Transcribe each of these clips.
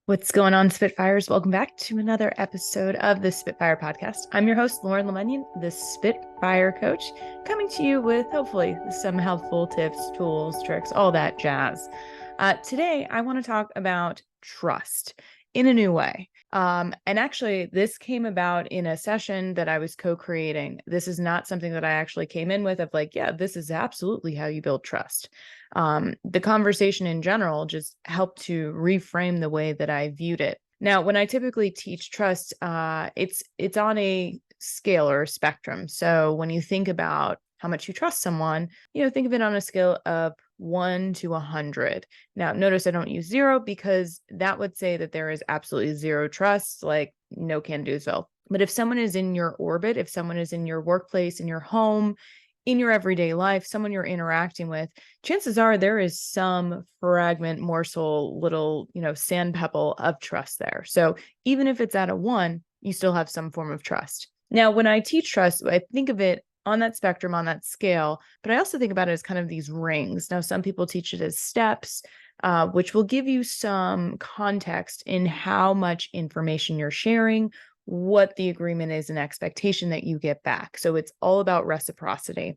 What's going on, Spitfires? Welcome back to another episode of the Spitfire Podcast. I'm your host, Lauren LeMunyan, the Spitfire Coach, coming to you with hopefully some helpful tips, tools, tricks, all that jazz. Today, I want to talk about trust in a new way. And actually, this came about in a session that I was co-creating. This is not something that I actually came in with of like, yeah, this is absolutely how you build trust. The conversation in general just helped to reframe the way that I viewed it. Now, when I typically teach trust, it's on a scale or a spectrum. So when you think about how much you trust someone, think of it on a scale of 1 to 100. Now, notice I don't use 0 because that would say that there is absolutely zero trust, like no can do so. But if someone is in your orbit, if someone is in your workplace, in your home, in your everyday life, someone you're interacting with, chances are there is some fragment, morsel, little, sand pebble of trust there. So even if it's at a 1, you still have some form of trust. Now, when I teach trust, I think of it on that spectrum, on that scale, but I also think about it as kind of these rings. Now, some people teach it as steps, which will give you some context in how much information you're sharing, what the agreement is and expectation that you get back. So it's all about reciprocity.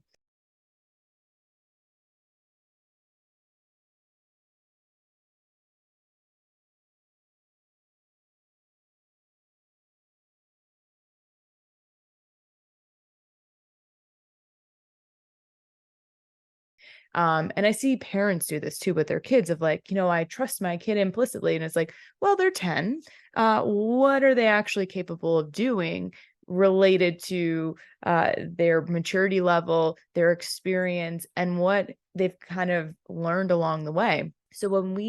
And I see parents do this too with their kids of like, I trust my kid implicitly. And it's like, well, they're 10. What are they actually capable of doing related to their maturity level, their experience, and what they've kind of learned along the way? So when we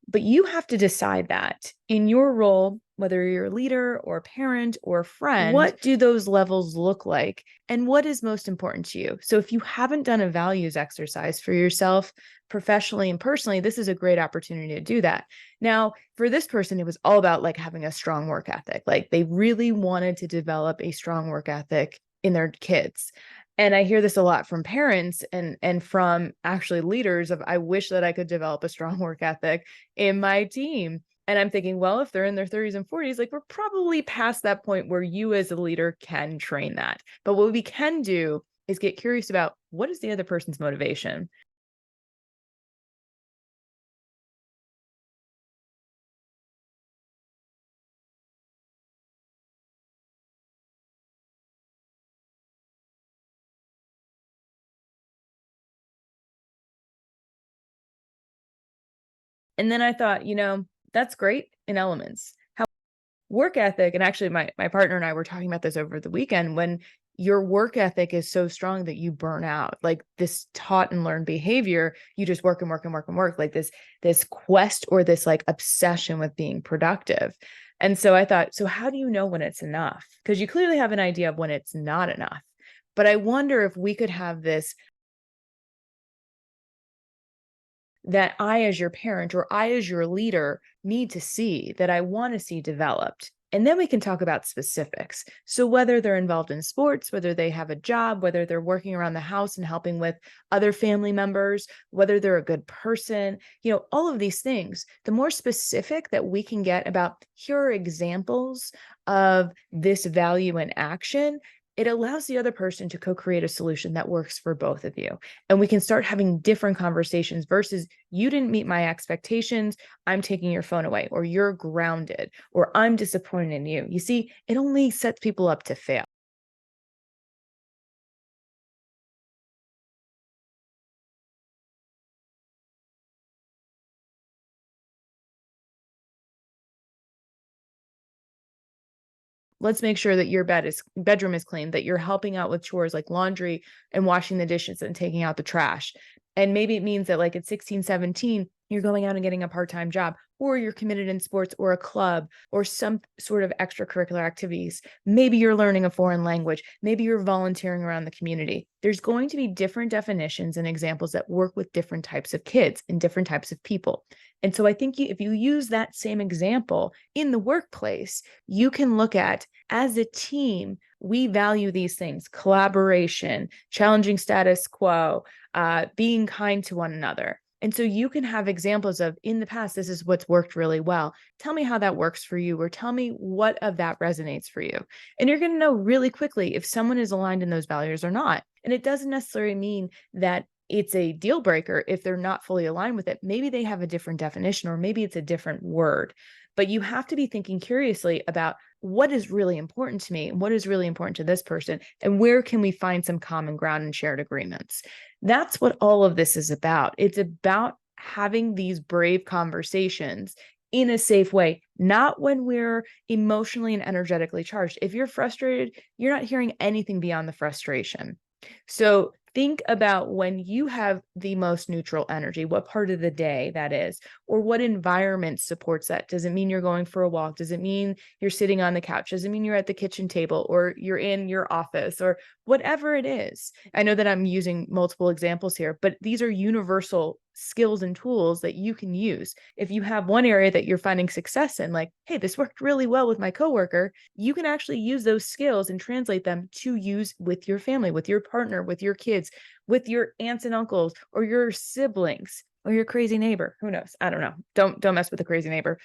But you have to decide that in your role, whether you're a leader or a parent or a friend, what do those levels look like? And what is most important to you? So if you haven't done a values exercise for yourself professionally and personally, this is a great opportunity to do that. Now, for this person, it was all about like having a strong work ethic. Like they really wanted to develop a strong work ethic in their kids. And I hear this a lot from parents and from actually leaders of I wish that I could develop a strong work ethic in my team. And I'm thinking, well, if they're in their 30s and 40s, like we're probably past that point where you as a leader can train that. But what we can do is get curious about what is the other person's motivation. And then I thought, that's great in elements. How work ethic, and actually my partner and I were talking about this over the weekend, when your work ethic is so strong that you burn out, like this taught and learned behavior, you just work and work and work and work, like this quest or this like obsession with being productive. And so I thought, so how do you know when it's enough? Because you clearly have an idea of when it's not enough. But I wonder if we could have this that I, as your parent or I, as your leader, need to see that I want to see developed And then we can talk about specifics. So whether they're involved in sports, whether they have a job, whether they're working around the house and helping with other family members, whether they're a good person, all of these things, the more specific that we can get about here are examples of this value in action, it allows the other person to co-create a solution that works for both of you. And we can start having different conversations versus you didn't meet my expectations, I'm taking your phone away, or you're grounded, or I'm disappointed in you. You see, it only sets people up to fail. Let's make sure that your bedroom is clean, that you're helping out with chores like laundry and washing the dishes and taking out the trash. And maybe it means that like at 16, 17, you're going out and getting a part-time job, or you're committed in sports or a club or some sort of extracurricular activities. Maybe you're learning a foreign language. Maybe you're volunteering around the community. There's going to be different definitions and examples that work with different types of kids and different types of people. And so I think if you use that same example in the workplace, you can look at, as a team, we value these things: collaboration, challenging status quo, being kind to one another. And so you can have examples of, in the past, this is what's worked really well. Tell me how that works for you, or tell me what of that resonates for you. And you're going to know really quickly if someone is aligned in those values or not. And it doesn't necessarily mean that it's a deal breaker if they're not fully aligned with it. Maybe they have a different definition, or maybe it's a different word. But you have to be thinking curiously about what is really important to me and what is really important to this person, and where can we find some common ground and shared agreements. That's what all of this is about. It's about having these brave conversations in a safe way, not when we're emotionally and energetically charged. If you're frustrated, you're not hearing anything beyond the frustration. So think about when you have the most neutral energy, what part of the day that is, or what environment supports that. Does it mean you're going for a walk? Does it mean you're sitting on the couch? Does it mean you're at the kitchen table, or you're in your office, or whatever it is? I know that I'm using multiple examples here, but these are universal skills and tools that you can use. If you have one area that you're finding success in, like, hey, this worked really well with my coworker, you can actually use those skills and translate them to use with your family, with your partner, with your kids, with your aunts and uncles, or your siblings, or your crazy neighbor. Who knows? I don't know. Don't mess with a crazy neighbor.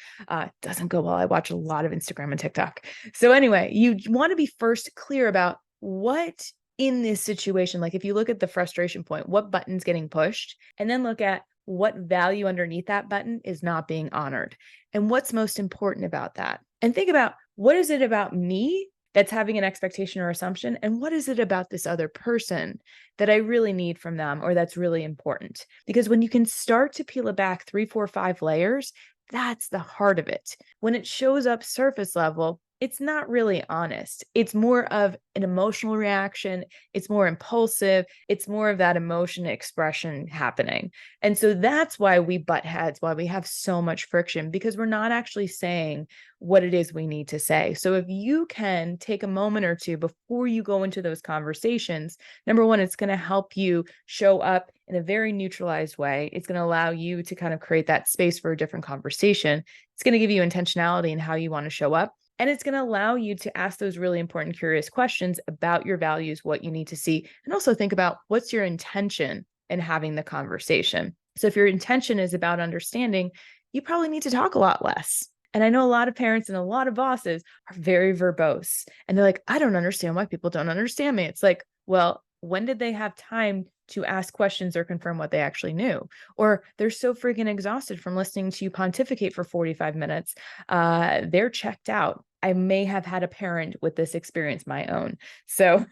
Doesn't go well. I watch a lot of Instagram and TikTok. So anyway, you want to be first clear about what in this situation, like if you look at the frustration point, what button's getting pushed, and then look at what value underneath that button is not being honored, and what's most important about that. And think about, what is it about me that's having an expectation or assumption, and what is it about this other person that I really need from them, or that's really important? Because when you can start to peel it back 3, 4, 5 layers, that's the heart of it. When it shows up surface level, it's not really honest. It's more of an emotional reaction. It's more impulsive. It's more of that emotion expression happening. And so that's why we butt heads, why we have so much friction, because we're not actually saying what it is we need to say. So if you can take a moment or two before you go into those conversations, number one, it's going to help you show up in a very neutralized way. It's going to allow you to kind of create that space for a different conversation. It's going to give you intentionality in how you want to show up. And it's going to allow you to ask those really important, curious questions about your values, what you need to see, and also think about what's your intention in having the conversation. So if your intention is about understanding, you probably need to talk a lot less. And I know a lot of parents and a lot of bosses are very verbose, and they're like, I don't understand why people don't understand me. It's like, well, when did they have time to ask questions or confirm what they actually knew? Or they're so freaking exhausted from listening to you pontificate for 45 minutes. They're checked out. I may have had a parent with this experience my own. So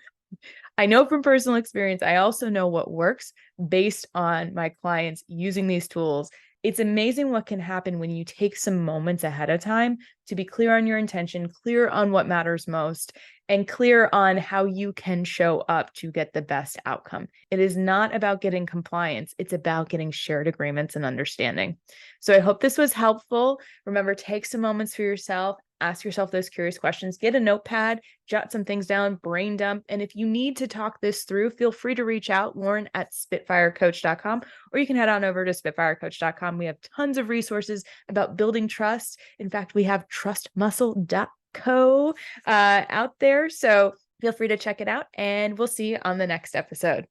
I know from personal experience, I also know what works based on my clients using these tools. It's amazing what can happen when you take some moments ahead of time to be clear on your intention, clear on what matters most, and clear on how you can show up to get the best outcome. It is not about getting compliance. It's about getting shared agreements and understanding. So I hope this was helpful. Remember, take some moments for yourself. Ask yourself those curious questions, get a notepad, jot some things down, brain dump. And if you need to talk this through, feel free to reach out, Lauren at spitfirecoach.com, or you can head on over to spitfirecoach.com. We have tons of resources about building trust. In fact, we have trustmuscle.com Co. Out there. So feel free to check it out, and we'll see you on the next episode.